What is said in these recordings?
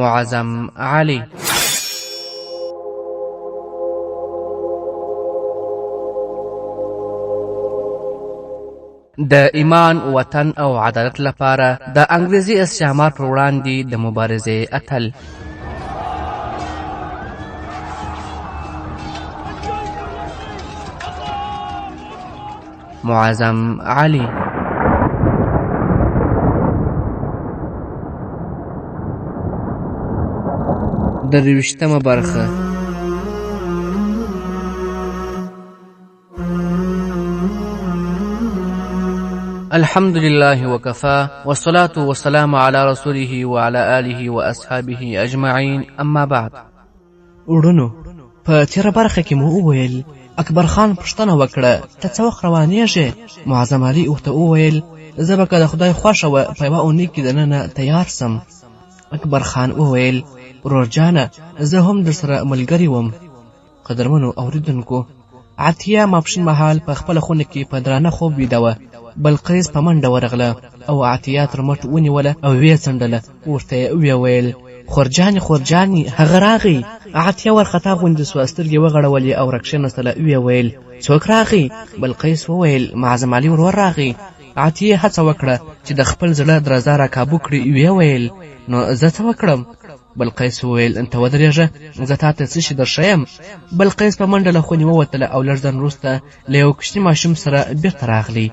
معظم علي. د ایمان، وطن او عدالت لپاره د انګریزي استعمار پر وړاندې د مبارزې اتل. معظم علي. درویشتمه برخه. الحمد لله وكفى والصلاة والسلام على رسوله وعلى آله وأصحابه أجمعين، أما بعد. وروڼو، په تیره برخه کې مو وویل اکبر خان پوښتنه وکړه ته څه وخت روانېږې؟ معظم علي ورته وویل زه به که د خدای خوښه وه په یوه اونۍ کې دننه تیار سم. اکبر خان وویل ورور جانه زه هم در سره ملګری وم. قدرمنو اوریدونکو، عطیه ماپښین مهال په خپله خونه کې په درانه خوب ویده وه. بلقیس په منډه ورغله او عطیه تر مټ ونیوله او ویې څنډله. ورته یې ویې ویل خورجانې هغه راغی. عطیه ورخطا غوندې سوه، سترګې وغړولې او راکښېنستله. ویې ویل څوک راغی؟ بلقیس وویل معظم علي ورور راغی. عطیه هڅه وکړه چې د خپل زړه درزا راکابو کړي. ویې ویل نو زه څه وکړم؟ بلقیس وویل ته ودرېږه، زه تا ته څه شي درښیم. بلقیس په منډه له خونې ووتله او لږ ځنډ وروسته له یو کوچني ماشوم سره بېرته راغلی.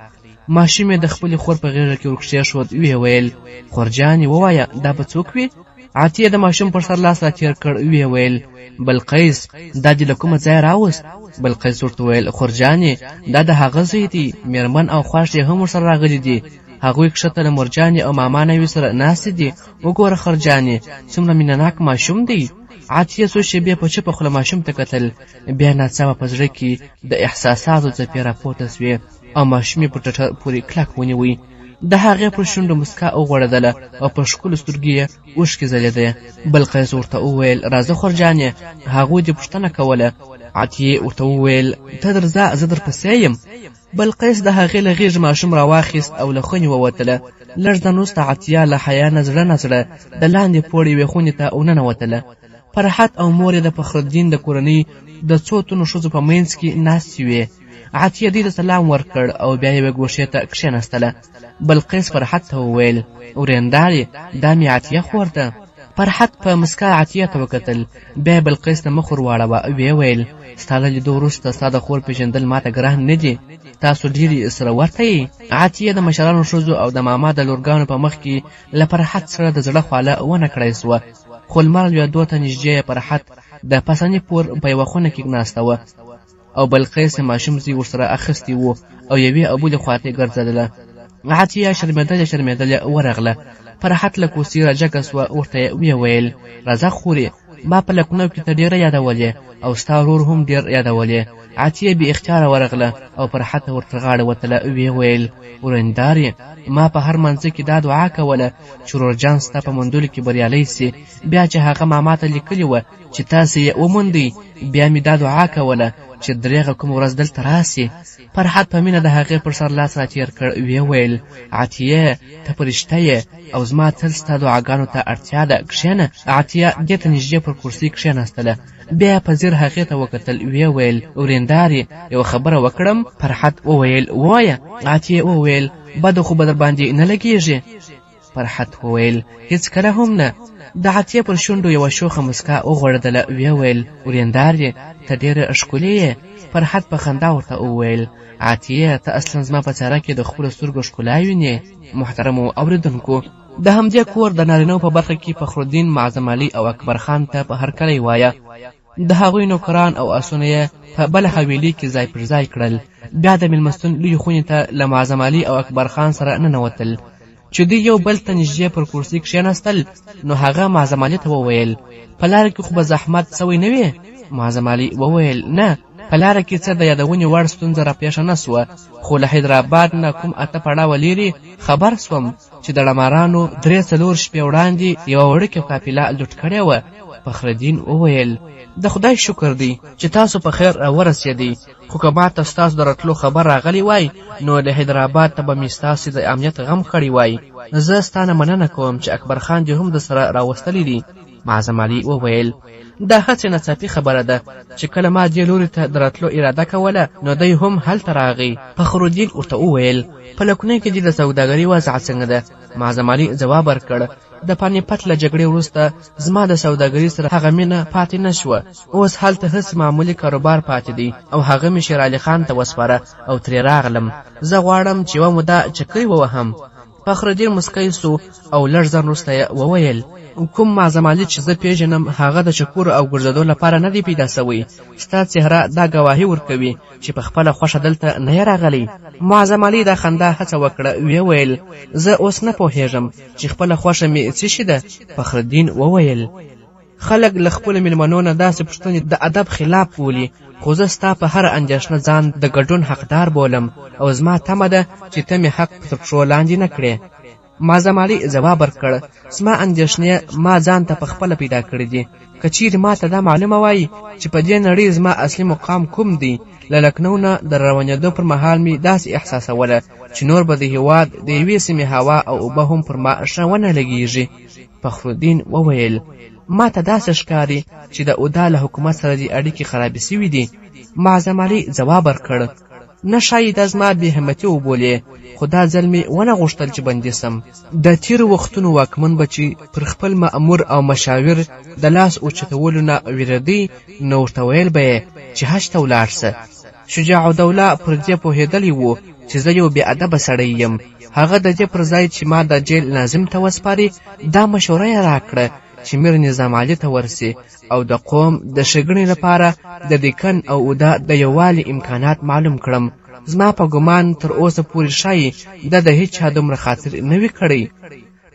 ماشوم یې د خپلې خور په غېږه کې ورکښېښود. ویې ویل خورجانې ووایه دا به څوک وي؟ عطیه د ماشوم پر سر لاس راتېر کړ. ویې ویل بلقیس دا دې له کومه ځایه راوست؟ بلقیس ورته ویل خورجانې دا د هغه زوی دی، مېرمن او خوښ یې هم ورسره راغلي دي. هغوی کښته له مورجانې او ماما نوي سره ناستې دي. وګوره خورجانې څومره مینهناک ماشوم دی. عطیه څو شېبې په چوپه خوله ماشوم ته کتل. بیا ناڅاپه په زړه کې د احساساتو څپې راپورته سوې او ماشوم یې په ټټر پورې کلک ونیوی. د هغې پر شونډو مسکا وغوړېدله او په ښکلو سترګو یې اوښکې ځلېدې. بلقیس ورته وویل راځه خورجانې، هغوی دې پوښتنه کوله. عطیې ورته وویل ته درځه زه درپسې یم. بلقیس د هغې له غېږې ماشوم راواخیست او له خونې ووتله. لږ ځنډ وروسته عطیه له حیا نه زړه نزړه د لاندې پوړ یوې خونې ته وننوتله. فرحت او مور یې د فخرالدین د کورنۍ د څو تنو ښځو په منځ کې ناستې وې. عطیه دوی ته سلام ورکړ او بیا یوې ګوښې ته کښېنستله. بلقیس فرحت ته وویل ورېندارې دا مې عطیه خور ده. فرحت په مسکا عطیه ته وکتل. بیا بلقیس ته مخ ور واړوه. ویې ویل ستا له لیدو وروسته ستا د خور پېژندل ماته ګران نه دي، تاسو ډېرې سره ورته یې. عطیه د مشرانو ښځو او د ماما د لورګانو په مخ کې له فرحت سره د زړه خواله ونه کړی سوه. خو لمر لوېدو ته نږدې فرحت د پسنې پور په یوه خونه کې ناسته وه او بلقیس ماشوم زوی ورسره اخیستی و او یوې او بلې خواته ګرځېدله. عطیه شرمېدلې ورغله. فرحت له کوڅې راجګه سوه. ورته یې ویې ویل راځه خورې، ما په لکنو کې ته ډېره یادولې او ستا ورور هم ډېر یادولې. عطیه بې اختیاره ورغله او فرحت ورته غاړه وتله. ویې ویل ورېندارې ما په هر منځه کې دا دعا کوله چې ورور جان ستا په موندلو کې بریالی سي. بیا چې هغه ماما ته لیکلې وه چې تاسې یې وموندئ، بیا مې دا دعا کوله چې درېغه کوم ورځ دلته راسي. فرحت په مینه د هغې پر سر لاس راتېر کړ. ویې ویل عطیه ته فرشته یې او زما تل ستا دعاګانو ته اړتیا ده، کښېنه. عطیه دې ته نږدې پر کرسۍ کښېنستله. بیا په ځیر هغې ته وکتل. ویې ویل ورېندارې یوه خبره وکړم؟ فرحت وویل ووایه. عطیه وویل بده خو به در باندې نه لګېږي. فرحت وویل هېڅکله هم نه. د عطیه پر شونډو یوه شوخه مسکا وغوړېدله. ویې ویل ورېندارې ته ډېره ښکلې یې. فرحت په خندا ورته وویل عطیه ته اصلا زما په څېره کې د خپلو سترګو ښکلا وینې. محترمو اوریدونکو، د همدې کور د نارینهو په برخه کې فخرالدین، معظم علي او اکبر خان ته په هرکلی وایه. د هغوی نوکران او اسونه یې په بله حویلۍ کې ځای پر ځای کړل. بیا د مېلمستون لویې خونې ته له معظم علي او اکبر خان سره ننوتل. چې دوی یو بل ته نږدې پر کرسۍ کښېنستل نو هغه معظم علي ته وویل په لاره کې خو به زحمت سوی نه وي؟ معظم علي وویل نه، په لاره کې څه د یادونې وړ ستونزه راپېښه نه سوه، خو له حیدرآباد نه کوم 8 پړاوه لیرې خبر سوم چې د ډمارانو 3-4 شپې وړاندې یوه وړوکې قافله لوټ کړې وه. فخرالدین وویل د خدای شکر دی چې تاسو په خیر ورسېدئ، خو که ماته ستاسو د راتلو خبر راغلی وای نو د حیدرآباد ته به مې ستاسې د امنیت غم کړی وای. زه ستا نه مننه کوم چې اکبر خان دې هم د سره راوستلی دی. معظم علي وویل دا هڅې ناڅاپي خبره ده چې کله ما دې لوري ته د راتلو اراده کوله نو دی هم هلته راغی. فخرالدین ورته وویل په لکنۍ کې دې د سوداګرۍ وضع څنګه ده؟ معظم علي ځواب ورکړ د پانیپت له جګړې وروسته زما د سوداګرۍ سره هغه مینه پاتې نه شوه. اوس هلته هسې معمولي کاروبار پاتې دی او هغه مې شیر علي خان ته وسپاره او ترې راغلم. زه غواړم چې یوه موده چکۍ ووهم. فخرالدین مسکی سو او لږ ځان وروسته یې وویل کوم معظم علي چې زه پیژنم هغه د چکور او ګرځېدو لپاره نه دی پیدا سوی. ستا څهره دا ګواهي ورکوي چې په خپله خوښه دلته نه یې راغلی. معظم علي دا خندا هڅه وکړه ویې ویل زه اوس نه پوهېږم چې خپله خوښه مې څه شي ده. فخرالدین وویل خلک له خپلو مېلمنو نه داسې پوښتنې د ادب خلاف بولي، خو زه ستا په هره اندېښنه ځان د ګډون حقدار بولم او زما تمه ده چې ته مې حق تر پښو لاندې نه کړې. معظم علي ځواب ورکړ زما اندېښنې ما ځان ته پخپله پیدا کړې دي. که چیرې ما ته دا معلومه وای چې په دې نړۍ زما اصلي مقام کوم دی، له لکنو نه د روانېدو پر مهال مې داسې احساسوله چې نور به د هېواد د یوې سیمې هوا او اوبه هم پر ما ښه ونه لګېږي. فخرالدین وویل ما ته داسې ښکاري چې د اودا له حکومت سره دې اړیکې خرابې سوي دي. معظم علي ځواب ورکړ نه ښایي دا زما بې همتي وبولې، خو دا ځل مې ونه غوښتل چې بندي سم. د تیرو وختونو واکمن به چې پر خپل مأمور او مشاور د لاس اوچتولو نه وېرېدی نو ورته ویل به یې چې حج ته ولاړ سه. شجاع الدوله پر دې پوهېدلی و چې زه یو بې ادبه سړی یم. هغه د دې پر ځای چې ما د جیل ناظم ته وسپاري دا مشوره یې راکړه چې میر نظام علي ته ورسي او د قوم د ښېګڼې لپاره د دکن او اودا د یووالي امکانات معلوم کړم. زما په ګمان تر اوسه پورې ښایي د هیڅ چا دومره خاطر نه وي کړی.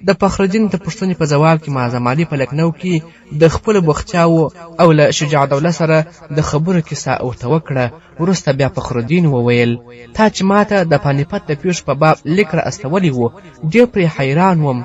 د فخرالدین د پوښتنې په ځواب کې معظم علي په لکنو کې د خپلو بوختیاوو او له شجاع الدوله سره د خبرو کیسه ورته وکړه. وروسته بیا فخرالدین وویل تا چې ماته د پانیپت د پیښو په باب لیک را استولی و ډېر پرې حیران وم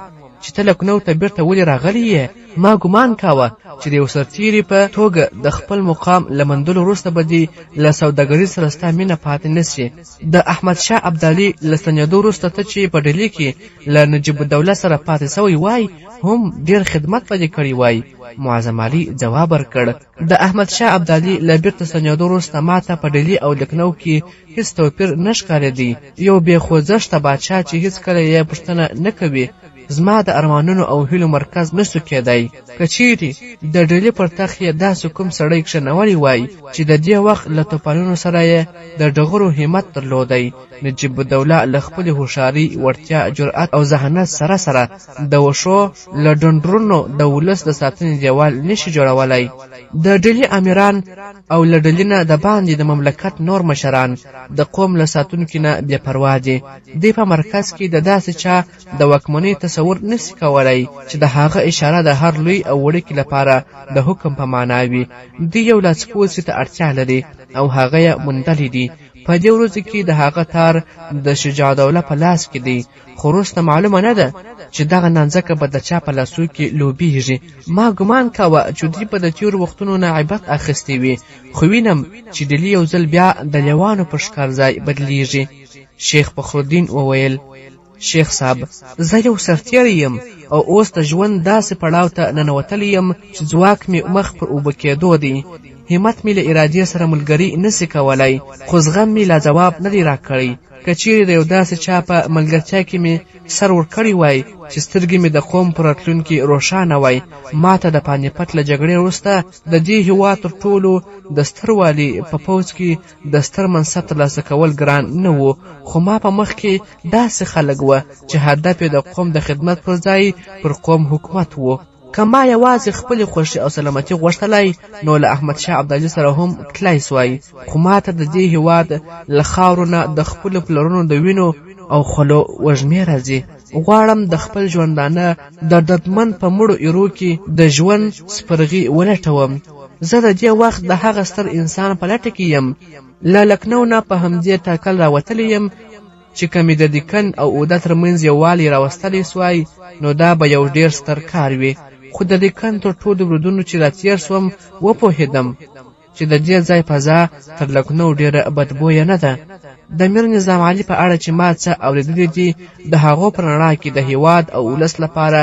چې ته لکنو ته بیرته ولې راغلی یې. ما ګمان کاوه چې د یو سرتیري په توګه د خپل مقام له موندلو وروسته به دې له سوداګرۍ سره ستا مینه پاتې نه شي. د احمدشاه ابدالي له ستنېدو وروسته ته چې په ډهلي کې له نجیب الدوله سره پاتې سوی وای هم ډېر خدمت به دې کړی وای. معظم علي جواب ورکړ د احمدشاه ابدالي له بیرته ستنېدو وروسته ما ته په ډهلي او لکنو کې هېڅ توپیر نه ښکارېدی. یو بې خوځښته بادشاه چې هېڅکله یې پوښتنه نه کوي زما د ارمانونو او هیلو مرکز نسو کېدی. که چیرې د ډهلي پر تخت یې داسې کوم سړی کښېنولی وای چې د دې وخت له توپانونو سره یې د ډغرو همت درلودی، نجیب الدوله له خپلې هوښیارۍ، وړتیا، جرأت او ذهانت سره سره د وښو له ډنډرونو د ولس د ساتنې دیوال نشي جوړولی. د ډهلي امیران او له ډهلي نه د باندې د مملکت نور مشران د قوم له ساتونکي نه بې پروا دي. دوی په مرکز کې د داسې چا د واکمنۍ تصور نسی کولی چې د هغه اشاره د هر لوی او وړوکي لپاره د حکم په معنا وي. دوی یو لاسپوڅي ته اړتیا لري او هغه یې موندلی دي. په دې ورځو کې د هغه تار د شجاع الدوله په لاس کې دی، خو وروسته معلومه نه ده چې دغه نانځکه به د چا په لاسو کې لوبیږي. ما ګمان کاوه چې دوی په د تیرو وختونو نه عبرت اخیستی وي، خو وینم چې ډهلي یو ځل بیا د لیوانو په ښکار ځای بدلیږي. شیخ فخرالدین وویل شیخ صاحب زه یو سرتیری یم او اوس د ژوند داسې پړاو ته ننوتلی یم چې ځواک مې مخ پر اوبه کېدو دی. همت مې له ارادې سره ملګري نسی کولی، خو زغم مې لا ځواب نه دی راکړی. که چیرې د یو داسې چا په ملګرتیا کې مې سر ورکړی وای چې سترګې مې د قوم په راتلونکي روښانه وای، ما ته د پانیپت له جګړې وروسته د دې هېواد تر ټولو د ستر والي په پوځ کې د ستر منصب ترلاسه کول ګران نه و. خو ما په مخ کې داسې خلک وه چې هدف یې د قوم د خدمت پر ځای پر قوم حکومت و. که ما یوازې خپلې خوښي او سلامتي غوښتلی نو له احمدشاه ابدالي سره هم تللی سوای، خو ما ته د دې هېواد له خاورو نه د خپلو پلرونو د وینو او خولو وږمې راځي. غواړم د خپل ژوندانه د دردمن په مړو ایرو کې د ژوند سپرغي ولټوم. زه د دې وخت د هغه ستر انسان په لټه کې یم. له لکنو نه په همدې ټاکل راوتلی یم چې که مې د دکن او اوده ترمنځ یووالی راوستلی سوای نو دا به یو ډېر ستر کار وي. خو د دکن تر ټولو برودونو چې راتېر سوم وپوهېدم چې د دې ځای فضا تر لکنو ډېره بدبویه نه ده. د میر نظام علي په اړه چې ما څه اورېدلي دي د هغو په رڼا کې د هیواد او ولس لپاره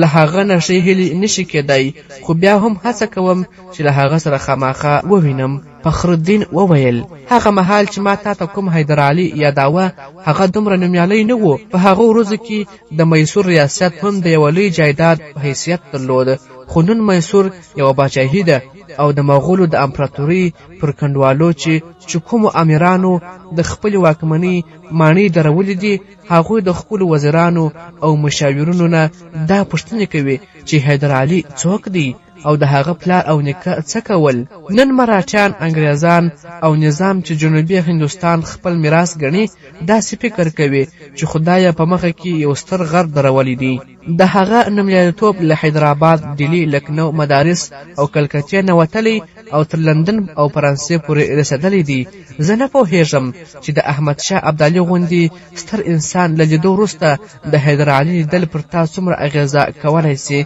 له هغه نه ښې هیلې نشي کېدی، خو بیا هم هڅه کوم چې له هغه سره خامخا ووینم. فخرالدین وویل هغه مهال چې ما تا ته کوم حیدر علي یاداوه هغه دومره نومیالی نه و. په هغو ورځو کې د میسور ریاست هم د یوه لوی جایداد په حیثیت درلود، خو نن میسور یوه باچاهي ده او د مغولو د امپراتورۍ پر کنډوالو چې کومو امیرانو د خپلې واکمنۍ ماڼۍ درولې دي، هغوی د خپلو وزیرانو او مشاورینو نه دا پوښتنې کوي چې حیدر علي څوک دی او د هغه پلار او نیکه څه کول. نن مراټیان، انګریزان او نظام چې جنوبي هندوستان خپل میراث ګڼي داسې فکر کوي چې خدایه په مخه کې یو ستر غر درولی دی. د هغه نومیالیتوب له حیدرآباد، ډیلي، لکنو، مدارس او کلکتې نه وتلی او تر لندن او فرانسې پورې رسېدلی دی. زه نه پوهېږم چې د احمدشاه ابدالي غوندې ستر انسان له لیدو وروسته د حیدر علي لیدل پر تا څومره اغېزه کولی سي،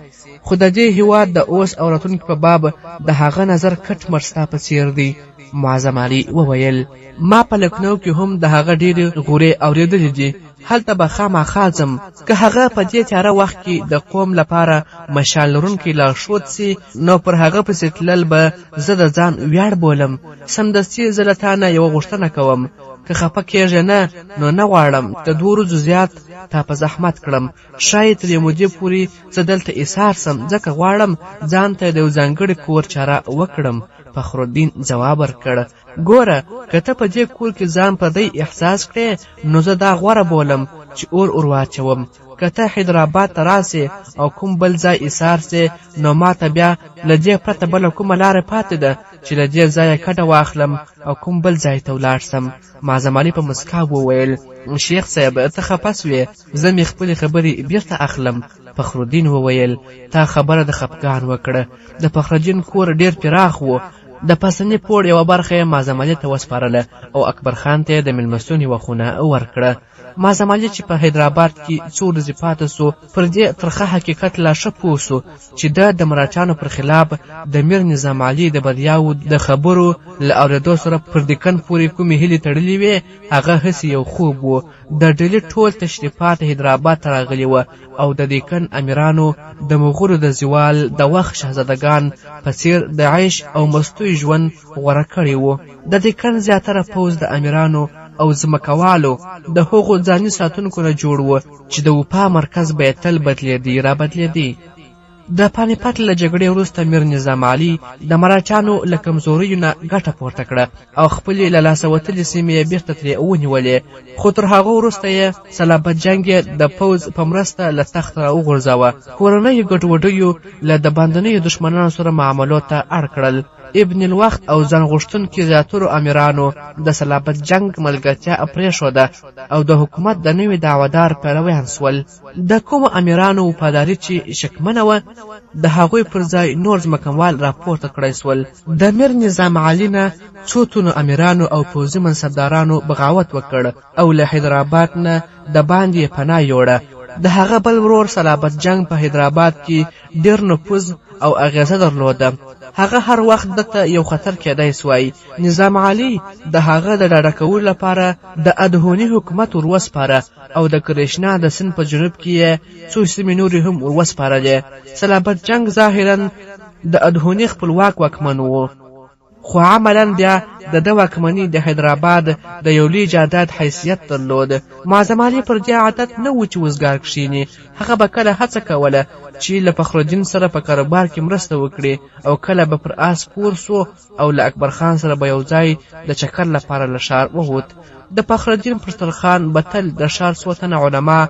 خو د دې هیواد د اوس او راتلونکي په باب د هغه نظر کټ مټ ستا په څېر دی. معظم علي وویل ما په لکنو کې هم د هغه ډېرې غورې اورېدلې دي، هلته به خامخا ځم. که هغه په دې تیاره وخت کې د قوم لپاره مشال لرونکی لارښود سي نو پر هغه پسې تلل به زه د ځان ویاړ بولم. سمدستي زه له تا نه یوه غوښتنه کوم، که خفه کېږې نه نو نه غواړم د 2 ورځو زیات تا په زحمت کړم، ښایي تر یې مودې پورې زه دلته ایسار سم، ځکه غواړم ځان ته د یو ځانګړي کور چاره وکړم. فخرالدین ځواب ورکړ ګوره که ته په دې کور کې ځان پردی احساس کړې نو زه دا غوره بولم چې اور واچوم. که ته حیدرآباد ته راسې او کوم بل ځای ایسار سې نو ما ته بیا له دې پرته بله کومه لاره پاتې ده چې له دې ځایه کډه واخلم او کوم بل ځای ته ولاړ سم. معظم علي په مسکا وویل شیخ صاحب ته خفه سوې، زه مې خپلې خبرې بیرته اخلم. فخرالدین وویل تا خبره د خفګان وکړه. د فخرالدین کور ډېر پراخ و، د پاسني پوړ یوه برخه یې معظم علي ته وسپارله او اکبر خان ته یې د مېلمستون یوه خونه ورکړه. معظم علي چې په حیدرآباد کې څو ورځې پاته سو پر دې ترخه حقیقت لا ښه پوه سو چې د مراټیانو پر خلاف د میر نظام علي د بریاوو د خبرو له اورېدو سره پر دکن پورې کومې هیلې تړلې وې هغه هسې یو خوب و. د ډیلي ټول تشریفات حیدرآباد ته راغلي وه او د دکن امیرانو د مغولو د زوال د وخت شهزادګان په څېر د عیش او مستوي ژوند غوره کړی و. د دکن زیاتره پوځ د امیرانو او ځمکوالو د هغو ځاني ساتونکو نه جوړ و چې د وپا مرکز به یې تل بدلېدی را بدلېدی. د پانیپت له جګړې وروسته میر نظام علي د مراټیانو له کمزوریو نه ګټه پورته کړه او خپلې له لاسه وتلې سیمې یې بیرته ترې ونیولې، خو تر هغه وروسته یې صلابت جنګ یې د پوځ په مرسته له تخت را وغورځاوه. کورنیو ګډوډیو له د باندنیو دښمنانو سره معاملو ته اړ کړل. ابن الوقت او ځان غوښتونکي زیاترو امیرانو د صلابت جنګ ملګرتیا پرېښوده او د حکومت د نوي دعوادار پیرویان سول. د کومو امیرانو وفاداري چې شکمنه وه د هغوی پر ځای نور ځمکوال راپورته کړی سول. د میر نظام علي نه څو تنو امیرانو او پوځي منصبدارانو بغاوت وکړ او له حیدرآباد نه د باندې پناه یوړه. د هغه بل ورور صلابت جنګ په حیدرآباد کې ډېر نفوذ او اغیزه درلوده. هغه هر وخت دته یو خطر کېدای سوای. نظام علي د هغه د ډاډه کولو لپاره د ادهوني حکومت وروسپاره او د کریشنا د سند په جنوب کې یې څو سیمې نورې هم وروسپارلې. صلابت جنګ ظاهرا د ادهوني خپلواک واکمن و، خو عملا بیا د ده واکمني د حیدرآباد د یو لوی جایداد حیثیت درلود. معظم علي پر دې عادت نه و چې وزګار کښېني. هغه به کله هڅه کوله چې له فخرالدین سره په کاروبار کې مرسته وکړي او کله به پر آس سپور سو او له اکبر خان سره به یو ځای د چکر لپاره له ښار ووت. د فخرالدین پرترخان به تل د ښار څو تنه علما،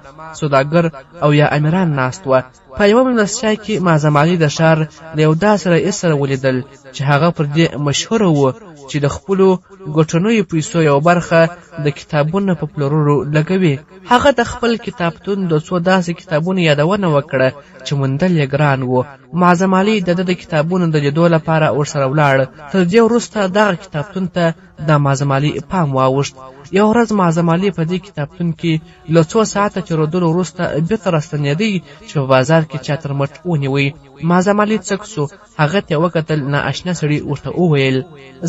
سوداګر او یا امیران ناست وه. په یوه مېلمستیا کې معظم علي د ښار له یو داسې رئیس سره ولیدل چې هغه پر دې مشهوره و چې د خپلو ګټنیو پیسو یو برخه د کتابونو په پلورلو لګوي. هغه د خپل کتابتون د څو داسې کتابونو یادونه وکړه چې موندل یې ګران و. معظم علي د ده د کتابونو د لیدو لپاره ورسره ولاړ. تر دې وروسته دغه کتابتون ته د معظم علي پام واوښت. یو ورځ معظم علي په دې کتابتون کې له 2 ساعته تېرېدلو وروسته بېرته راستنېدی چې په بازار کې چا تر مټ ونیوی. معظم علي څک سو، هغه ته وکتل. نااشنا سړي ورته وویل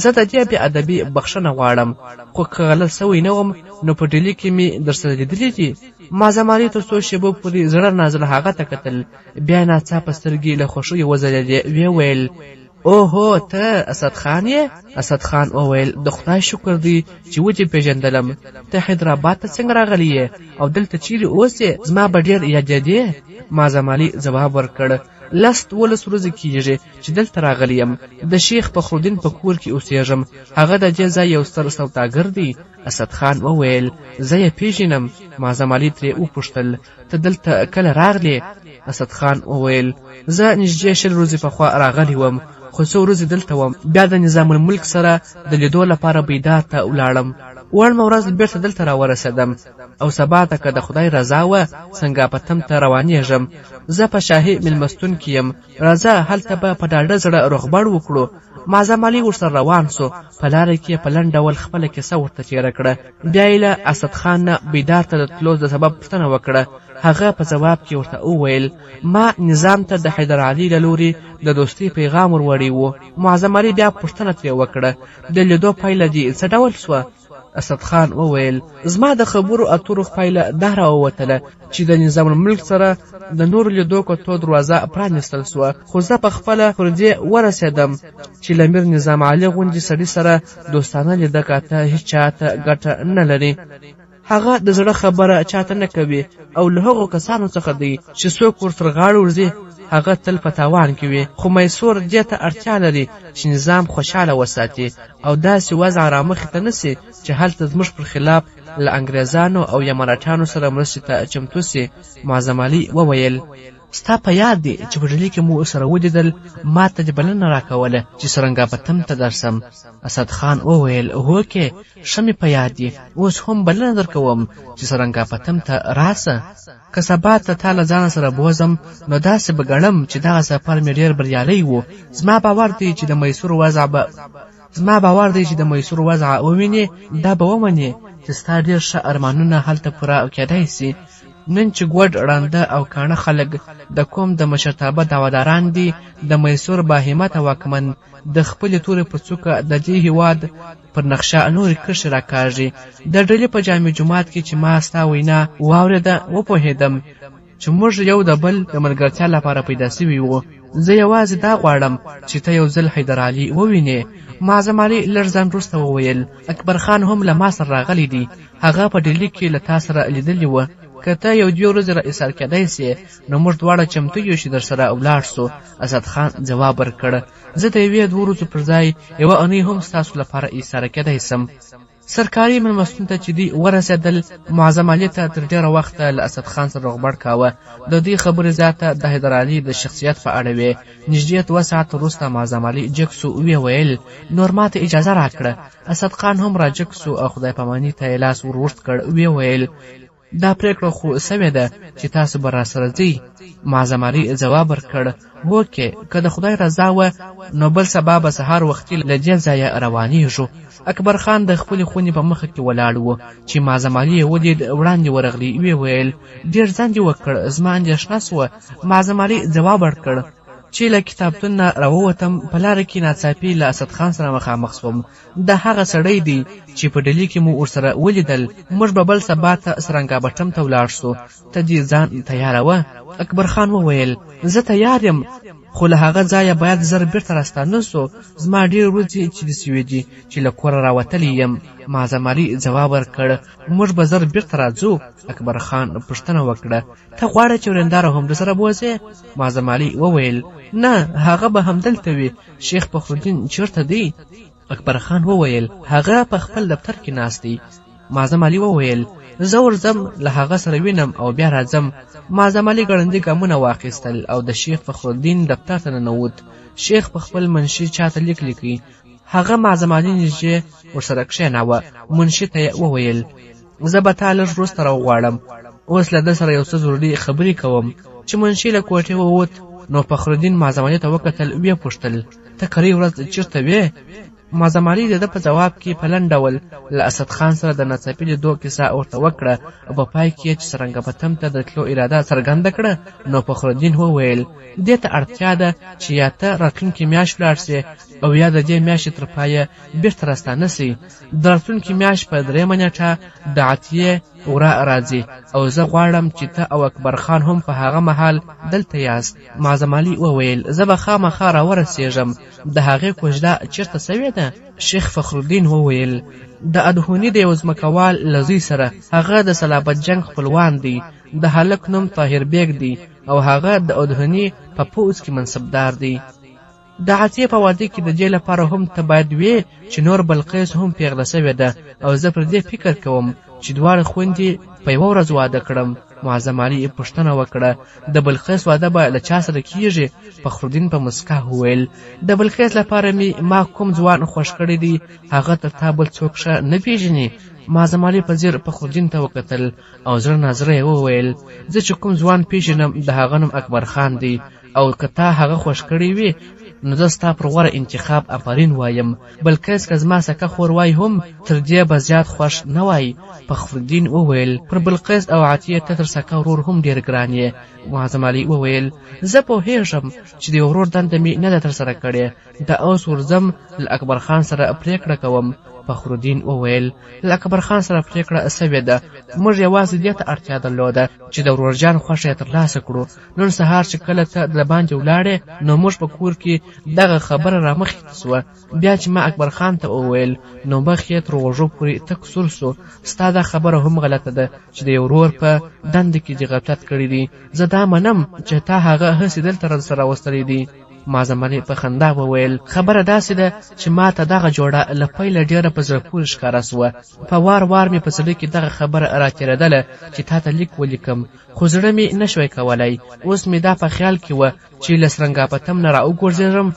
زه د دې بې ادبي بخښنه غواړم، خو که غلط سوی نه وم نو په ډیلي کې مې درسره لیدلي دي. معظم علي تر څو شېبو پورې زړه نازله هغه ته کتل، بیا ناڅاپه سترګې له خوښیو وځلېدې. ویې ویل اوهو ته اسد خان یې؟ اسد خان وویل د خدای شکر دی چې ودې پېژندلم. ته حیدرآباد ته څنګه راغلی یې او دلته چیرې اوسې؟ زما به ډېر یادېدې. معظم علي ځواب ورکړ 10-12 ورځې کېږي چې دلته راغلی یم. د شیخ فخرالدین په کور کې اوسېږم. هغه د دې ځای یو ستر سوداګر دی. اسد خان وویل زه یې پېژنم. معظم علي ترې وپوښتل ته دلته کله راغلې؟ اسد خان وویل زه نږدې 20 ورځې پخوا راغلی وم، خو 2 ورځې دلته وم. بیا د نظام الملک سره د لیدو لپاره بیدار ته ولاړم. وړمه ورځ بیرته دلته راورسېدم او سبا ته که د خدای رضا وه سنګاپتم ته روانېږم. زه په شاهي مېلمستون کې یم، راځه هلته به په ډاډه زړه روغبړ وکړو. معظم علي ورسره روان سو. په لاره کې په لنډ ډول خپله کیسه ورته تېره کړه. بیا یې له اسد خان نه بیدار ته د تلو د سبب پوښتنه وکړه. هغه په ځواب کې ورته وویل ما نظام ته د حیدر علي له لوري د دوستۍ پیغام وروړی و. معظم علي بیا پوښتنه ترې وکړه د لیدو پایله دې څه ډول سوه؟ اسد خان وویل زما د خبرو اترو پایله دا راووتله چې د نظام الملک سره د نور لیدو کتو دروازه پرانیستل سوه، خو زه په خپله پر دې ورسېدم چې له میر نظام علي غوندې سړي سره دوستانه لیده کاته هېڅ چاته ګټه نه لري. هغه د زړه خبره چاته نه کوي او له هغو کسانو څخه دی چې څوک ورتر غاړه ورځي هغه تل په تاوان کې وي. خو میسور دې ته اړتیا لري چې نظام خوشحاله وساتي او داسې وضع رامخې ته نسي چې هلته زموږ پر خلاف له انګریزانو او یا مراټانو سره مرستې ته چمتو سي. معظم علي وویل ستا په یاد دی چې په ډیلي کې مو سره ولیدل، ما ته دې بلنه راکوله چې سرنګاپتم ته درسم. اسد خان وویل هوکې ښه مې په یاد دی، اوس هم بلنه درکوم چې سرنګاپتم ته راسه. که سبا ته تا له ځانه سره بوزم نو داسې به ګڼم چې دغه سفر مې ډېر بریالی و. زما باور دی چې د میسور وضع ووینې دا به ومنې چې ستا ډېر ښه ارمانونه هلته پوره کېدای سي. نن چې ګوډ ړانده او کاڼه خلک د کوم د مشرتابه دعواداران دي د میسور باهمته واکمن د خپلې تورې په څوکه د دې هېواد پر نقشه نورې کرښې راکاږي. د ډلې په جامع جومات کې چې ما ستا وینا واورېده وپوهېدم چې موږ یو د بل د ملګرتیا لپاره پیدا سوي وو. زه یوازې دا غواړم چې ته یو ځل حیدر علي ووینې. معظم علي لږ ځان وروسته وویل اکبر خان هم له ما سره راغلی دی، هغه په ډیلي کې له تا سره لیدلې وه. که ته 1-2 ورځې را ایسار کېدای سې نو موږ دواړه چمتو یو چې در سره ولاړ سو. اسد خان ځواب ورکړ زه د 1-2 ورځو پر ځای 1 اونۍ هم ستاسو لپاره ایساره کېدای سم. سرکاري مېلمستون ته چې دوی ورسېدل معظم علي ته تر ډېره وخته له اسد خان سره روغبړ کاوه. د دې خبرې زیاته د حیدر علي د شخصیت په اړه وې. نږدې 2 ساعته وروسته معظم علي جګ سو. ویې ویل نور ما ته اجازه راکړه. اسد خان هم را جګ سو او خدای پاماني ته یې لاس ور اوږد کړ. ویې ویل دا پریکړه خو سوې ده چې تاسو به راسره ځئ. معظم علي ځواب ورکړ هوکې که د خدای رضا وه نو بل سبا به سهار وختي له دې ځایه روانېږو. اکبر خان د خپلې خونې په مخه کې ولاړ و چې معظم علي یې ولید وړاندې ورغلی. ویې ویل ډېر ځنډ یې وکړ، زما اندېښنه سوه. معظم علي ځواب ورکړ چې له کتابتون نه راووتم په لاره کې ناڅاپي له اسد خان سره مخامخ سوم. دا هغه سړی دی چې په ډیلي کې مو ورسره ولیدل. موږ به بل سبا ته سرنګاپټم ته ولاړ سو. ته دې ځان تیاروه. اکبر خان وویل زه تیار یم، خو له هغه ځایه باید زر بیرته راستانه سو. زما ډېر ورځې چې د سوې دي چې له کوره راوتلی یم. معظم علي ځواب ورکړ موږ به زر بیرته راځو. اکبر خان پوښتنه وکړه ته غواړې چې ورېنداره هم درسره بوځې؟ معظم علي وویل نه، هغه به همدلته وي. شیخ فخرالدین چېرته دی؟ اکبر خان وویل هغه په خپل دفتر کې ناست دی. معظم علي وویل زه ورځم له هغه سره وینم او بیا راځم. معظم علي ګړندي ګامونه واخیستل او د شیخ فخرالدین دفتر ته ننوت. شیخ په خپل منشي چاته لیک لیکي. هغه معظم علي نږدې ورسره کښېناوه. منشي ته یې وویل زه به تا لږ وروسته راوغواړم، اوس له ده سره یو څه ضروري خبرې کوم. چې منشي له کوټې ووت نو فخرالدین معظم علي ته وکتل. ویې پوښتل ته کرۍ ورځ چېرته وې؟ معظم علي د ده په جواب کې په لنډ ډول له اسد خان سره د ناڅاپي لیدو کیسه ورته وکړه او په پای کې چې سرنګپتم ته د تلو اراده څرګنده کړه نو فخرالدین وویل دې ته اړتیا ده چې یا ته راتلونکې میاشت ولاړ سې او یا د دې میاشتې تر پایه بېرته راستانه سي د راتلونکې میاشت په 3 نیټه د عطیې ورا راځي او زه غواړم چې ته او اکبر خان هم په هغه مهال دلته یاست معظم علي وویل زه به خامخا راورسېږم د هغې کوژده چېرته سوې ده شیخ فخرالدین وویل د ادهوني د یو ځمکوال له زوی سره هغه د صلابت جنګ خپلوان دی د هلک نوم طاهر بیګ دی او هغه د ادهوني په پوځ کې منصبدار دی د عطیې په واده کې د دې لپاره هم ته باید وې چې نور بلقیس هم پیغله سوې ده او زه پر دې فکر کوم چې دواړه خویندې په یوه ورځ واده کړم معظم علي پوښتنه وکړه د بلقیس واده به له چا سره کیږي فخرالدین په مسکا وویل د بلقیس لپاره ما کوم ځوان خوښ کړی دی هغه تر تا بل څوک ښه نه پیژني معظم علي په ځیر فخرالدین ته وکتل او زړه نازړه یې وویل زه چې کوم ځوان پیژنم د هغه نوم اکبر خان دی او که تا هغه خوښ کړی وي نو زه ستا پر غوره انتخاب آفرین وایم بلقیس که زما سکه خور وای هم تر دې به زیات خوښ نه وای فخرالدین وویل پر بلقیس او عطیې ته تر سکه ورور هم ډېر ګران یې معظم علي وویل زه پوهېږم چې د ورور دنده مې نه ده ترسره کړې دا اوس ورځم له اکبر خان سره پرېکړه کوم فخرالدین وویل له اکبر خان سره پرېکړه سوې ده موږ یوازې دې ته اړتیا درلوده چې د ورورجان خوښه یې ترلاسه کړو نن سهار چې کله ته د باندې ولاړې نو موږ په کور کې دغه خبره رامخې ته سوه بیا چې ما اکبر خان ته وویل نو مخ یې تر غوږو پورې تک سور سو ستا دا خبره هم غلطه ده چې د یو ورور په دنده کې دې غفلت کړی دی زه دا منم چې تا هغه هسې دلته راسره وستلی دی معظم علي په خندا وویل خبره داسې ده چې ما ته دغه جوړه له پیله ډېره په زړه پورې ښکاره سوه په وار وار مې په زړه کې دغه خبره راتېرېدله چې تا ته لیک ولیکم خو زړه مې نه شوی کولی اوس مې دا په خیال کې وه چې له سرنګاپتم نه راوګرځېږم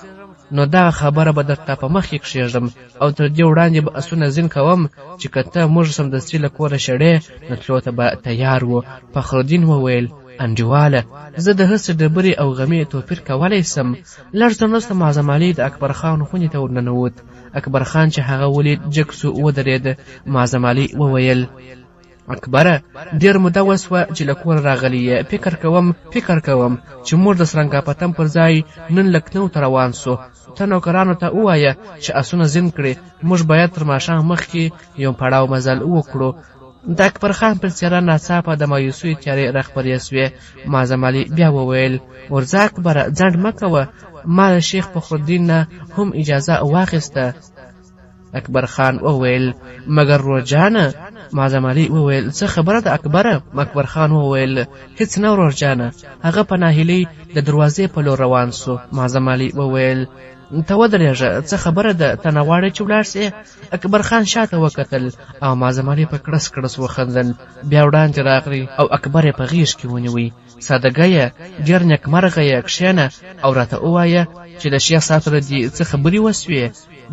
نو دغه خبره به درته په مخ کې کښېږدم او تر دې وړاندې به اسونه زین کوم چې که ته موږ سمدستي له کوره شړې نو تلو ته به تیار و فخرالدین وویل انډیواله زه د هسې ډبرې او غمې توپیر کولی سم لږ ځه وروسته معظم علي د اکبر خان خونې ته ورننوت اکبر خان چې هغه ولید جګ سو ودرېد معظم علي وویل اکبره ډېر موده وسوه چې له کوره راغلی یې فکر کوم چې موږ د سرنګاپتم پر ځای نن لکنو ته روان سو ته نوکرانو ته ووایه چې اسونه زین کړي موږ باید تر ماښام مخکې یو پړاو مزل وکړو د اکبر خان پر څېره ناڅاپه د مایوسۍ تیارې راخپرې سوې معظم علي بیا وویل ورځه اکبره ځنډ مه کوه ما د شیخ فخرالدین نه هم اجازه واخیسته اکبر خان وویل مګر ورورجانه معظم علي وویل څه خبره ده اکبره اکبر خان وویل هیڅ نه ورورجانه هغه په ناهیلۍ د دروازې په لور روان سو معظم علي وویل ته ودرېږه څه خبره ده ته نه غواړې چې ولاړ سې اکبر خان شاته وکتل او معظم علي په کړس کړس وخندل بیا وړاندې راغلی او اکبر یې په غېږ کې ونیوی سادهګیه ډېر نیکمرغه یې کښېنه او راته ووایه چې د شیخ صاحب سره دې څه خبرې وسوې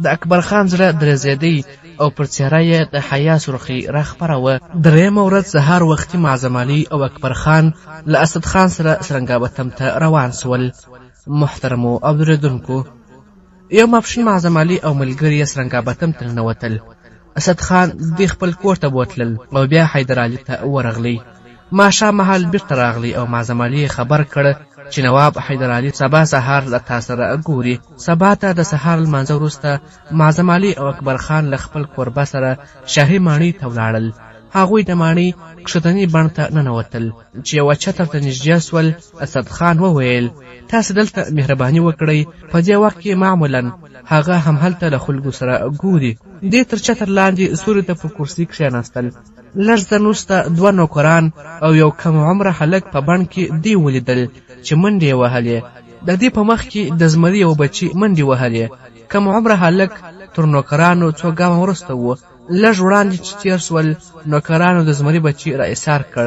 د اکبر خان زړه درزېدی او پر څېره یې د حیا سرخي راخپره وه درېیمه ورځ سهار وختي معظم علي او اکبر خان له اسد خان سره سرنګاپتم ته روان سول محترمو اورېدونکو یو ماپښین معظم علي او ملګري یې سرنګاپتم ته ننوتل اسد خان دوی خپل کور ته بوتلل او بیا حیدر علي ته ورغلی ماښام مهال بیرته راغلی او معظم علي خبر کړ چې نواب حیدر علي سبا سهار له تا سره ګوري سبا ته د سهار لمانځه وروسته معظم علي او اکبر خان له خپل کوربه سره شاهي ماڼۍ ته ولاړل هغوی د ماڼۍ کښتني بڼ ته ننوتل چې یوه چتر ته نږدې سول اسد خان وویل تاسې دلته مهرباني وکړئ په دې وخت کې معمولا هغه همهلته له خلکو سره ګوري دې تر چتر لاندې سوري ته په کرسي کښېناستل لږ ځن وروسته 2 نوکران او یو کم عمره هلک په بڼ کې دی ولیدل چې منډې یې وهلې د دې په مخ کې د زمري یو بچي منډې وهلې کم عمره هلک تر نوکرانو 2 ګامه وروسته و لږ وړاندې چې تېر سول نوکرانو د زمري بچي را ایسار کړ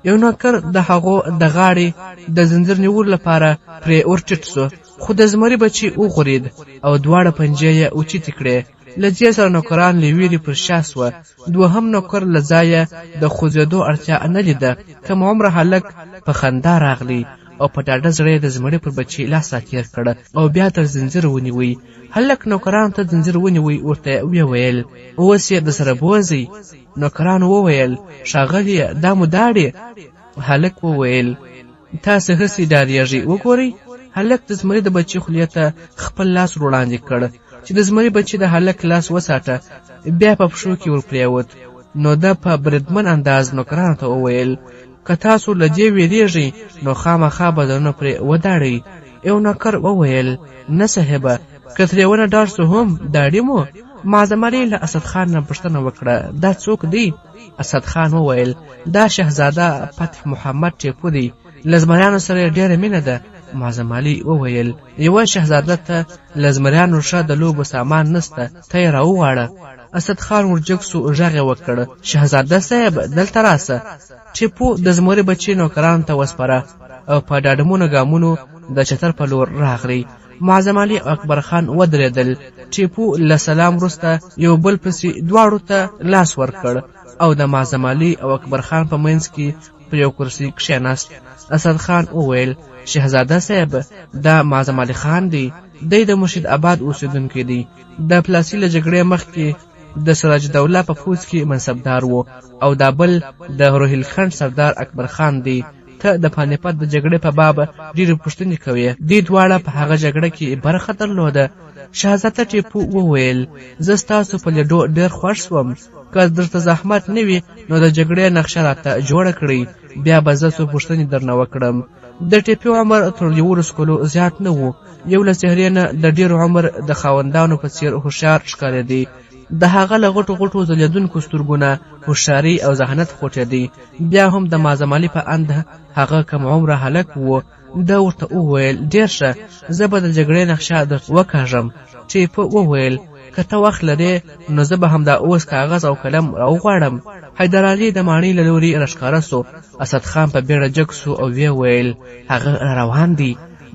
یو نوکر د هغو د غاړې د زنځیر نیولو لپاره پرې ورټیټ سو خو د زمري بچي وغورید او دواړه پنجې یې اوچتې کړې له دې سره نوکران له ویرې پر شا سوه دوهم نوکر له ځایه د خوځېدو اړتیا نه لیده کم عمره هلک په خندا راغلی او په ډاډه زړه د زمري پر بچي لاس راتېر کړ او بیا تر زنځیر ونیوی. هلک نوکرانو ته زنځیر ونیوی، ورته ویل اوس یې د سره بوځئ. نوکرانو وویل ښاغلیه دا مو داړې. هلک وویل تاسې هسې ډارېږئ، وګورئ. هلک د زمري د بچي خولې ته خپل لاس وړاندې کړ چې د زمري بچي د هلک لاس وساته، بیا په پښو کې ورپرېوت. نو ده په بریدمن انداز نوکرانو ته وویل که تاسو له دې ویرېږئ نو خامخا بدنونه پرې وداړئ. یو نوکر وویل نه صاحبه، که ترې ونه ډار سو هم داړي مو. معظم علي له اسدخان نه پوښتنه وکړه دا څوک دی؟ اسدخان وویل دا شهزاده فتح محمد ټیپو دی، له زمریانو سره ډېره مینه ده. معظم علي وویل یوه شهزاده ته له زمریانو ښه د لوبو سامان نسته، ته یې راوغواړه. اسدخان ورجګ سو، غږ یې وکړ شهزاده صاحب دلته راسه. ټیپو د زمري بچي نوکرانو ته وسپاره او په ډاډمنو ګامونو د چتر په لور راغلی. معظم علي او اکبر خان ودرېدل. ټیپو له سلام وروسته یو بل پسې دواړو ته لاس ورکړ او د معظم علي او اکبر خان په منځ کې پر یو کرسي کښېناست. اسدخان وویل شهزاده صاحب دا معظم علي خان دی، دی د مرشد آباد اوسېدونکی دی، د پلاسي له جګړې مخکې د سراج الدوله په پوځ کې منصبدار و، او دا بل د روهیلخند سردار اکبر خان دی. ته د پانیپت د جګړې په باب ډېرې پوښتنې کوې، دې دواړه په هغه جګړه کې برخه درلوده. شهزاده ټیپو وویل زه ستاسو په لیدو ډېر خوښ شوم، که درته زحمت نه وي نو د جګړې نقشه راته جوړه کړئ، بیا به زه څو پوښتنې درنه وکړم. د ټیپو عمر تر 11 کلو زیات نه و، یو له څهرې نه د ډېر عمر د خاوندانو په څېر هوښیار ښکارېدی. د هغه له غټو غټو ځلېدونکو سترګو نه هوښیاري او ذهانت خوټېدی. بیا هم د معظم علي په اند هغه کم عمره هلک و. ده ورته وویل ډېر ښه، زه به د جګړې نقشه درته وکاږم. ټیپو وویل که ته وخت لرې نو زه به همدا اوس کاغذ او قلم راوغواړم. حیدرعلي د ماڼۍ له لوري راښکاره سو. اسدخان په بیړه جګ سو او ویې ویل هغه روان دی.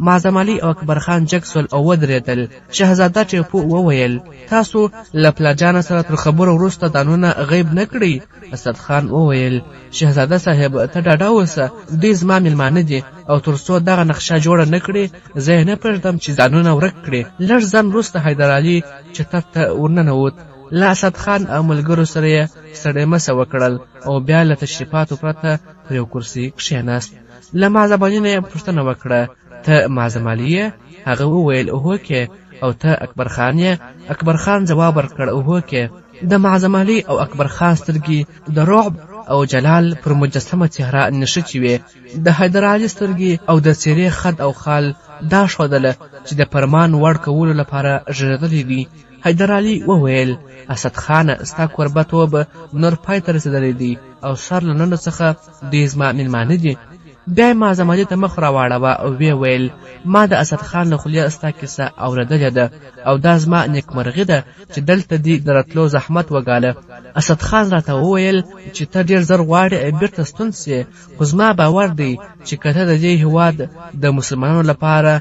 معظم علي او اکبر خان جګ سول او ودرېدل. شهزاده ټیپو وویل تاسو له پلاجانه سره تر خبرو وروسته ځانونه غیب نه کړئ. اسدخان وویل شهزاده صاحب ته ډاډه اوسه، دوی زما میلمانه دي او تر څو دغه نقشه جوړه نه کړي زه یې نه پرېږدم چې ځانونه ورک کړي. لږ ځنډ وروسته حیدرعلي چتر ته ورننوت. له اسدخان او ملګرو سره یې سړی مسه وکړل او بیا له تشریفاتو پرته پر یو کرسي کښېناست. له معظم علي نه یې پوښتنه وکړه ته معظم علي یې؟ هغه وویل هوکې. او ته اکبر خان یې؟ اکبر خان ځواب ورکړ هوکې. د معظم علي او اکبر خان سترګې د رعب او جلال پر مجسمه څهره نښتې وې. د حیدرعلي سترګې او د څېرې خد او خال دا ښودله چې د فرمان وړ کولو لپاره ژړېدلې دي. حیدرعلي وویل اسدخانه ستا کوربهتوب نور پای ته رسېدلی دی او سر له نن څخه دوی زما میلمانه دي. بیا یې معظم علي ته مخ راواړوه او ویې ویل ما د اسدخان له خولې ستا کیسه اورېدلې ده او دا زما نیکمرغي ده چې دلته دې د راتلو زحمت وګاله. اسدخان راته وویل چې ته ډېر زر غواړې بیرته ستون سې، خو زما باور دی چې که ته د دې هېواد د مسلمانانو لپاره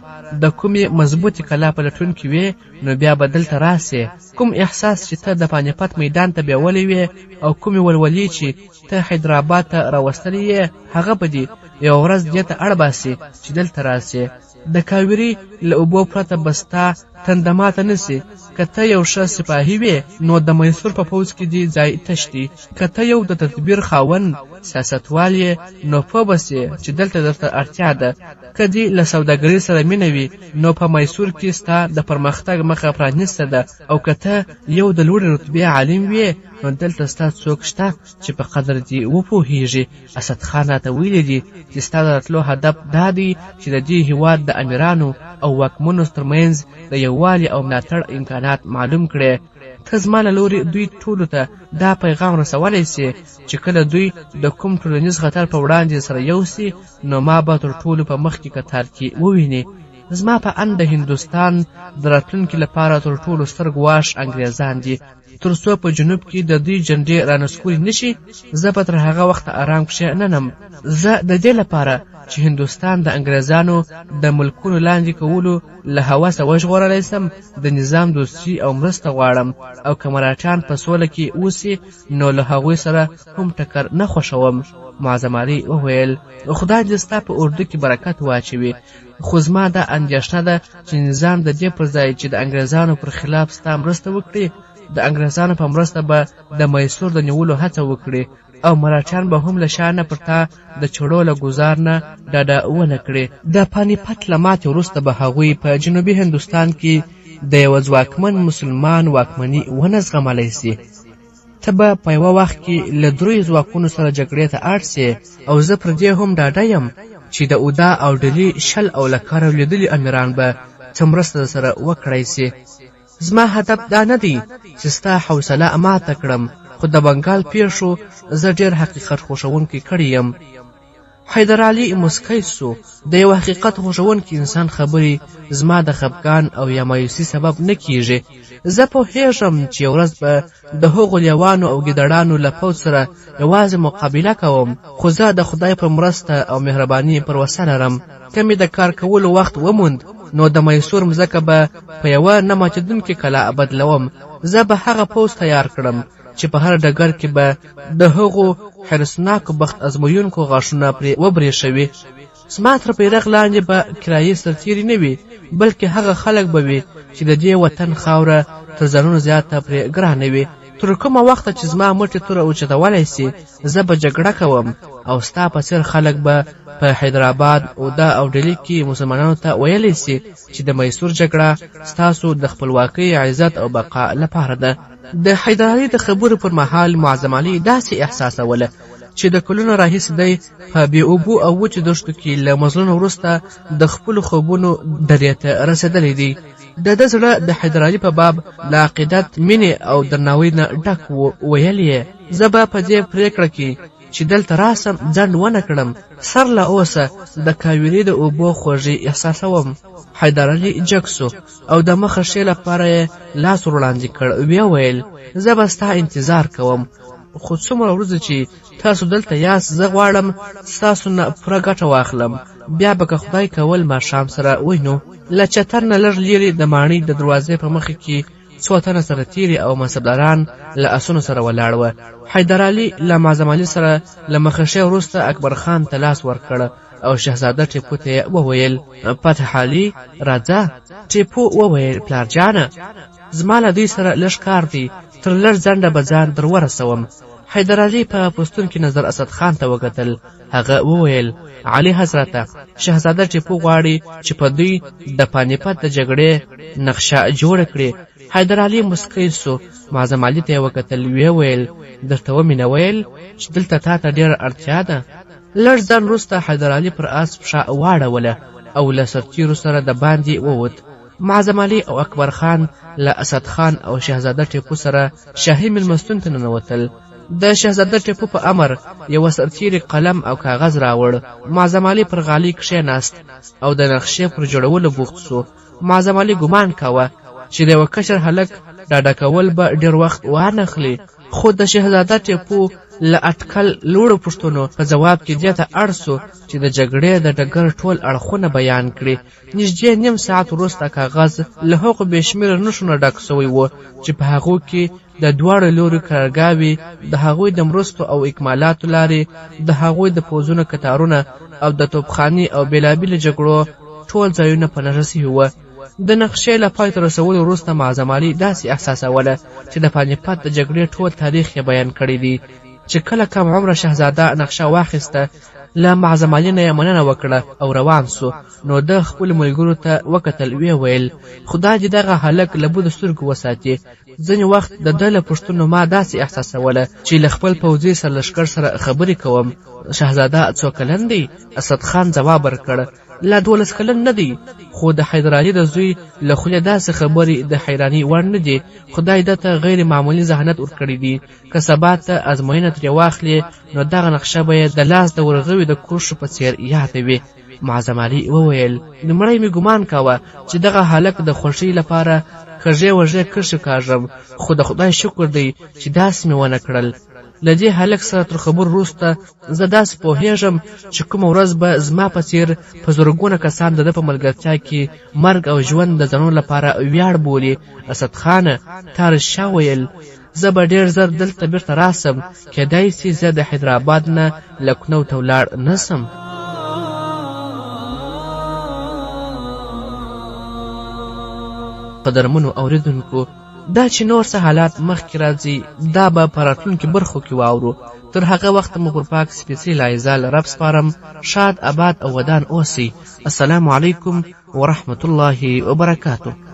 د کومې مضبوطې کلا په لټون کې وې نو بیا به دلته راسې. کوم احساس چې ته د پانیپت میدان ته بیولی وې او کومې ولولې چې ته حیدرآباد ته راوستلې یې هغه به دې یو ورځ دې ته اړ باسي چې دلته راسې. د کاویري له اوبو پرته به ستا تنده ماته نسي. که ته یو ښه سپاهي وې نو د میسور په پوځ کې دې ځای تش دی. که ته یو د تدبیر خاوند سیاستوال یې نو پوه به سې چې دلته درته اړتیا ده. که دې له سوداګرۍ سره مینه وي نو په میسور کې ستا د پرمختګ مخه پرانیسته ده. او که ته یو د لوړې رتبې عالم وې نو دلته ستا څوک شته چې په قدر دې وپوهېږي. اسدخان راته ویلي دي چې ستا د راتلو هدف دا دی چې د دې هېواد د امیرانو او واکمنو ترمنځ د یووالي او ملاتړ امکانات معلوم کړي. ته زما له لوري دوی ټولو ته دا پیغام رسولی سي چې کله دوی د کوم ټولنیز خطر په وړاندې سره یو سي نو ما به تر ټولو په مخکې کتار کې وویني. زما په اند د هندوستان د راتلونکي لپاره تر ټولو ستر ګواښ انګریزان دي. تر څو په جنوب کې د دوی جنډې رانسکوري نشي زه به تر هغه وخته آرام کښې ننم. زه د دې لپاره چې هندوستان د انګریزانو د ملکونو لاندې کولو له هوسه وژغورلی سم د نظام دوستي او مرسته غواړم او که مراټیان په سوله کې اوسي نو له هغوی سره هم ټکر نه خوښوم. معظم علي وویل خدای دې ستا په اردو کې برکت واچوي، خو زما دا اندېښنه ده چې نظام د دې پر ځای چې د انګریزانو پر خلاف ستا مرسته وکړي د انګریزانو په مرسته به د میسور د نیولو هڅه وکړي او مراټیان به هم له شا نه پر تا د چړو له ګزار نه ډډه ونه کړي. د پانیپت له ماتې وروسته به هغوی په جنوبي هندوستان کې د یوه ځواکمن مسلمان واکمني ونه زغملی سي. ته به په یوه وخت کې له دریو ځواکونو سره جګړې ته اړ سې او زه پر دې هم ډاډه یم چې د اودا او ډلي شل او له کاره لیدلي امیران به څه مرسته سره وکړی سي. زما هدف دا نه دی چې ستا حوصله ماته کړم، خو د بنګال پیښو زه ډېر حقیقت خوښونکی کړی یم. حیدر علي مسکی سو. د یو حقیقت خوښونکي انسان خبرې زما د خفګان او یا مایوسي سبب نه کیږي. زه پوهېږم چې یو ورځ به د هغو لیوانو او ګیدړانو له پوځ سره یوازې مقابله کوم، خو زه د خدای په مرسته او مهرباني پروسه لرم. که مې د کار کولو وخت وموند نو د میسور مځکه به په یوه نه ماتېدونکې کلا بدلوم. زه به هغه پوځ تیار کړم چې په هر ډګر کې به د هغو حرسناکو بخت ازمویونکو غاښونه پرې وبرېښوي. زما تر بیرغ لاندې به کرایي سرتیري نه وي، بلکې هغه خلک به وي چې د دې وطن خاوره تر ځانونو زیاته پرې ګرانه وي. تر کومه وخته چې زما مټې توره اوچتولی سي زه به جګړه کوم او ستا په څېر خلک به په حیدرآباد، اودا او ډلي کې مسلمانانو ته ویلی سي چې د میسور جګړه ستاسو د خپلواکۍ، عزت او بقا لپاره ده. د حیدر علي د خبرو پر مهال معظم علي داسې احساسوله چې د کلونو راهیسې دی په بې اوبو او وچو دښتو کې له مزلونو وروسته د خپلو خوبونو درې ته رسېدلی دی. د ده زړه د حیدر علي په باب له عقیدت، مینې او درناوۍ نه ډک و. ویل یې زه به په دې پرېکړه کې چې دلته راسم ځنډ ونه کړم. سر له اوسه د کاویري د اوبو خوږې احساسوم. حیدر علي جګ سو او د مخه شی لپاره یې لاس وړاندې کړ. ویې ویل زه به ستا انتظار کوم، خو څومره ورځې چې تاسو دلته یاست زه غواړم ستاسو نه پوره ګټه واخلم. بیا به که خدای کول ماښام سره وینو. له چتر نه لږ لرې د ماڼۍ د دروازې په مخې کې څو تنه سرتیري او منصبداران له اسونو سره ولاړ وه. حیدر علي له معظم علي سره له مخه وروسته اکبر خان ته لاس ورکړ او شهزاده ټیپو ته یې وویل فتح علي راځه. ټیپو وویل پلارجانه زما له دوی سره لږ کار دی، تر لږ ځنډه به ځان در ورسوم. حیدر علي په پوستون کې نظر اسد خان ته وکتل. هغه وویل علي حضرته شهزاده ټیپو غواړي چې په دوی د پانیپت د جګړې نقشه جوړه کړي. حیدر علي مسکی سو. معظم علي ته یې وکتل. ویې ویل درته ومې نه ویل چې دلته تا ته ډېره اړتیا ده. لږ ځان وروسته حیدر علي پر آس پښه واړوله او له سرتیرو سره د باندې ووت. معظم علي او اکبر خان له اسد خان او شهزاده ټیپو سره شاهي مېلمستون ته ننوتل. د شهزاده ټیپو په امر یوه سرتیري قلم او کاغذ راوړ. معظم علي پر غالۍ کښېناست او د نقشې پر جوړولو بوخت سو. معظم علي ګمان کاوه چې د یوه کشر هلک ډاډه کول به ډېر وخت وانخلي، خو د شهزاده ټیپو له اټکل لوړو پوښتنو په جواب کې دې ته اړ سو چې د جګړې د ډګر ټول اړخونه بیان کړي. نږدې نیم ساعت وروسته کاغذ له هغو بې شمېره نښو نه ډک سوی و چې په هغو کې د دواړو لوري قرارګاوې، د هغوی د مرستو او اکمالاتو لارې، د هغوی د پوځونو کتارونه او د توپخانې او بېلابېلو جګړو ټول ځایونه په نښه سوي وه. د نقشې له پای ته رسولو وروسته معظم علي داسې احساسوله چې د پانیپت د جګړې ټول تاریخ یې بیان کړی دی. چې کله کم عمره شهزاده نقشه واخیسته له معظم علي نه یې مننه وکړه او روان سو. نو د خپلو ملګرو ته وکتل. ویې ویل خدای دې دغه هلک له بدو سترګو وساتي. ځینې وخت د ده له پوښتنو ما داسې احساسوله چې له خپل پوځي سرلښکر سره خبرې کوم. شهزاده څو کلن دی؟ اسد خان ځواب ورکړ لا 12 کلن نه دی، خو د حیدر علي د زوی له خولې داسې خبرې د حیرانۍ وړ نه دي. خدای ده ته غیر معمولي ذهانت ورکړی دی. که سبا ته ازموینه ترې واخلې نو دغه نقشه به یې د لاس د ورغوي د کوشو په څېر یاده وي. معظم علي وویل لومړی مې ګمان کاوه چې دغه هلک د خوښۍ لپاره کږې وږې کرښې کاږم، خو د خدای شکر دی چې داسې مې ونه کړل. له دې هلک سره تر خبرو وروسته زه داسې پوهېږم چې کومه ورځ به زما په څېر په زرګونه کسان د ده په ملګرتیا کې مرګ او ژوند د ځانونو لپاره ویاړ بولي. اسدخانه تا رښتیا ویل، زه به ډېر زر دلته بیرته راسم، کیدای سي زه د حیدرآباد نه لکھنو ته ولاړ نه سم. قدرمنو اوریدونکو، دا چې نور څه حالات مخکې راځي دا به په راتلونکي برخو کې واورو. تر هغه وخته مو پر پاک سپېڅلي لایزال رب سپارم. شاد، آباد او ودان اوسئ. السلام علیکم ورحمة الله وبرکاته.